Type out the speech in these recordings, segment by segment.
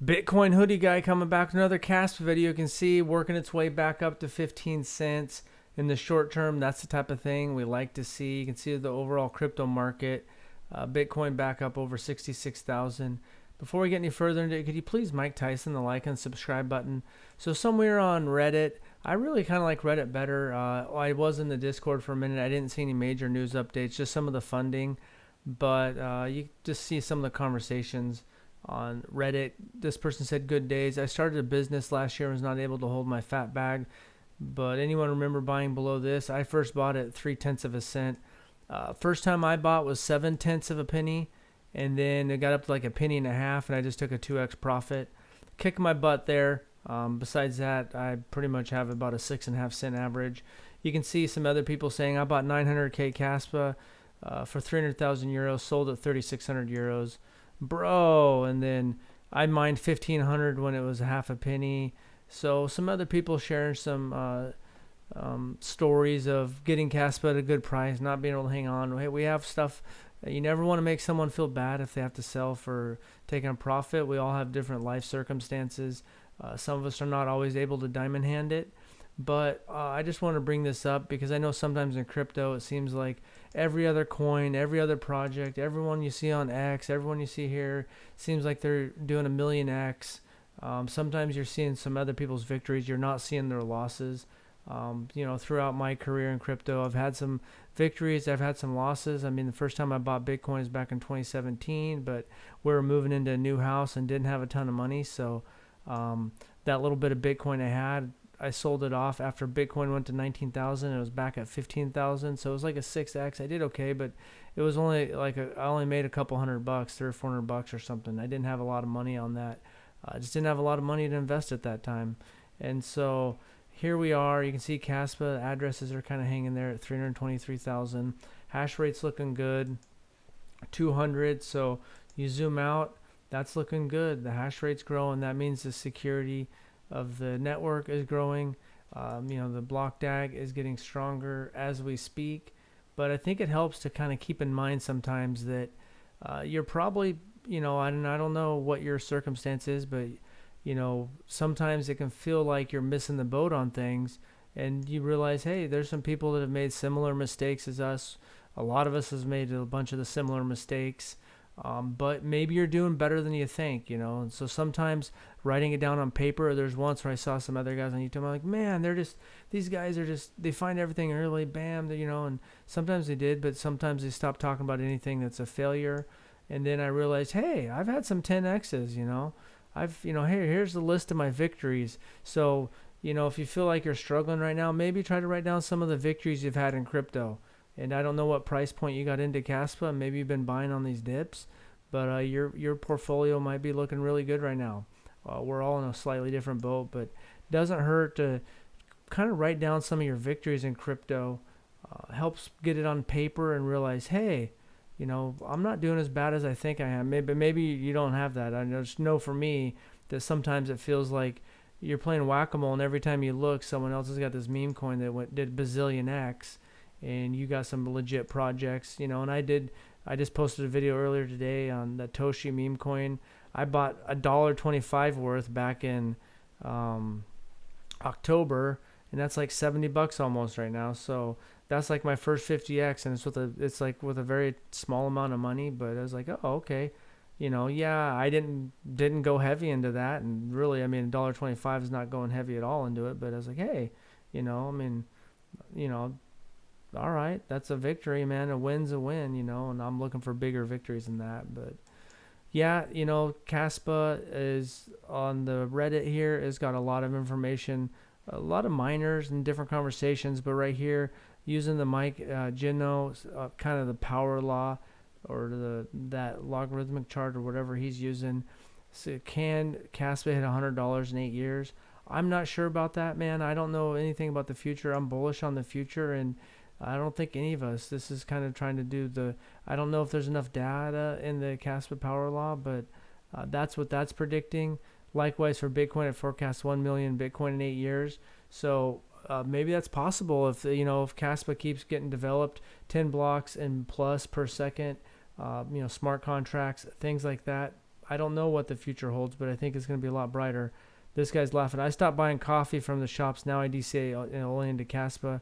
Bitcoin hoodie guy coming back with another KASPA video. You can see working its way back up to 15 cents in the short term. That's the type of thing we like to see. You can see the overall crypto market. Bitcoin back up over 66,000. Before we get any further into it, could you please Mike Tyson the like and subscribe button? So somewhere on Reddit, I really kind of like Reddit better. I was in the Discord for a minute. I didn't see any major news updates, just some of the funding. But you just see some of the conversations on Reddit. This person said, "Good days. I started a business last year and was not able to hold my fat bag. But anyone remember buying below this? I first bought at 3/10 of a cent. First time I bought was 7/10 of a penny, and then it got up to like a penny and a half, and I just took a 2x profit. Kicked my butt there. Besides that, I pretty much have about a 6.5 cent average. You can see some other people saying I bought 900k KASPA for 300,000 euros, sold at 3,600 euros. Bro, and then I mined 1,500 when it was a half a penny. So some other people sharing some stories of getting KASPA at a good price, not being able to hang on. Hey, we have stuff. You never want to make someone feel bad if they have to sell for taking a profit. We all have different life circumstances. Some of us are not always able to diamond hand it. But I just want to bring this up because I know sometimes in crypto it seems like every other coin, every other project, everyone you see on X, everyone you see here seems like they're doing a million X. Sometimes you're seeing some other people's victories. You're not seeing their losses. Throughout my career in crypto, I've had some victories. I've had some losses. I mean, the first time I bought Bitcoin is back in 2017, but we were moving into a new house and didn't have a ton of money. So that little bit of Bitcoin I sold it off after Bitcoin went to 19,000. It was back at 15,000, so it was like a 6x. I did okay, but it was only like I only made a couple $100, $300 or $400 or something. I didn't have a lot of money on that. I just didn't have a lot of money to invest at that time, and so here we are. You can see KASPA addresses are kind of hanging there at 323,000. Hash rate's looking good, 200. So you zoom out, that's looking good. The hash rate's growing. That means the security of the network is growing. The block DAG is getting stronger as we speak. But I think it helps to kind of keep in mind sometimes that you're probably, I don't know what your circumstance is, but, sometimes it can feel like you're missing the boat on things. And you realize, hey, there's some people that have made similar mistakes as us. A lot of us has made a bunch of the similar mistakes. But maybe you're doing better than you think, And so sometimes writing it down on paper, there's once where I saw some other guys on YouTube. I'm like, man, these guys are just, they find everything early, bam, and sometimes they did, but sometimes they stop talking about anything that's a failure. And then I realized, hey, I've had some 10Xs, here's the list of my victories. So, if you feel like you're struggling right now, maybe try to write down some of the victories you've had in crypto. And I don't know what price point you got into KASPA. Maybe you've been buying on these dips, but your portfolio might be looking really good right now. We're all in a slightly different boat, but it doesn't hurt to kind of write down some of your victories in crypto. Helps get it on paper and realize, hey, I'm not doing as bad as I think I am. Maybe you don't have that. I just know for me that sometimes it feels like you're playing whack-a-mole, and every time you look, someone else has got this meme coin that did bazillion X. And you got some legit projects, and I just posted a video earlier today on the Toshi meme coin. I bought $1.25 worth back in October, and that's like $70 almost right now. So that's like my first 50x, and it's like with a very small amount of money. But I was like, oh, okay, I didn't go heavy into that, and really, I mean, $1.25 is not going heavy at all into it. But I was like, hey, all right, that's a victory, man. A win's a win, and I'm looking for bigger victories than that. But yeah, KASPA is on the Reddit here. It's got a lot of information, a lot of miners and different conversations. But right here, using the Mike Gino, kind of the power law or that logarithmic chart or whatever he's using. So can KASPA hit $100 in 8 years? I'm not sure about that, man. I don't know anything about the future. I'm bullish on the future, and I don't think any of us. This is kind of trying to do I don't know if there's enough data in the KASPA power law, but that's what that's predicting. Likewise for Bitcoin, it forecasts 1 million Bitcoin in 8 years. So maybe that's possible if KASPA keeps getting developed, 10 blocks and plus per second, smart contracts, things like that. I don't know what the future holds, but I think it's going to be a lot brighter. This guy's laughing. I stopped buying coffee from the shops. Now I DCA only into KASPA.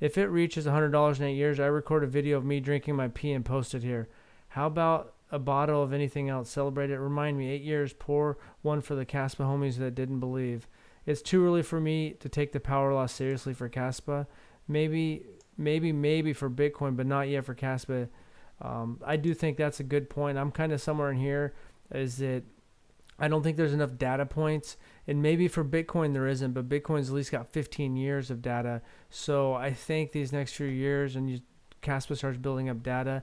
If it reaches $100 in 8 years, I record a video of me drinking my pee and post it here. How about a bottle of anything else? Celebrate it. Remind me, 8 years, pour one for the KASPA homies that didn't believe. It's too early for me to take the power loss seriously for KASPA. Maybe for Bitcoin, but not yet for KASPA. I do think that's a good point. I'm kind of somewhere in here, is that I don't think there's enough data points, and maybe for Bitcoin there isn't, but Bitcoin's at least got 15 years of data. So I think these next few years, and KASPA starts building up data,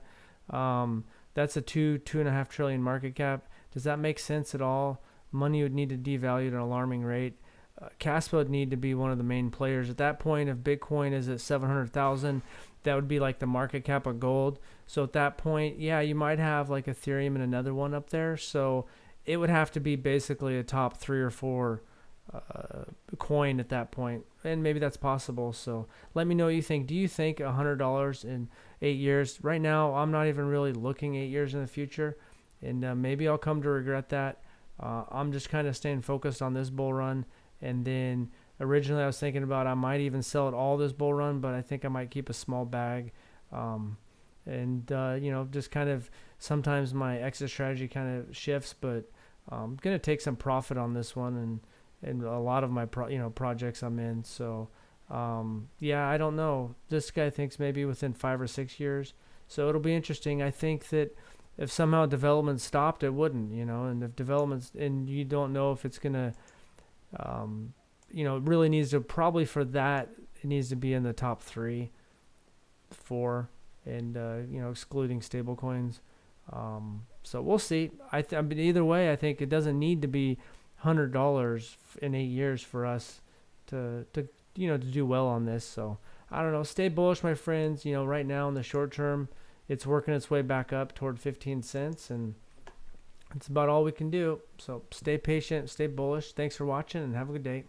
that's a 2.5 trillion market cap. Does that make sense at all? Money would need to devalue at an alarming rate. KASPA would need to be one of the main players. At that point, if Bitcoin is at 700,000, that would be like the market cap of gold. So at that point, yeah, you might have like Ethereum and another one up there. So it would have to be basically a top 3 or 4 coin at that point, and maybe that's possible. So let me know what you think. Do you think $100 in 8 years? Right now, I'm not even really looking 8 years in the future, and maybe I'll come to regret that. I'm just kind of staying focused on this bull run, and then originally I was thinking about I might even sell it all this bull run, but I think I might keep a small bag. Just kind of sometimes my exit strategy kind of shifts, but I'm gonna take some profit on this one and a lot of my projects I'm in. So I don't know. This guy thinks maybe within 5 or 6 years. So it'll be interesting. I think that if somehow development stopped, it wouldn't. And if developments, and you don't know if it's gonna, it really needs to, probably for that, it needs to be in the top 3, 4, and excluding stable coins. So we'll see. Either way, I think it doesn't need to be $100 in 8 years for us to do well on this. So I don't know. Stay bullish, my friends. Right now in the short term, it's working its way back up toward 15 cents, and it's about all we can do. So stay patient, stay bullish. Thanks for watching, and have a good day.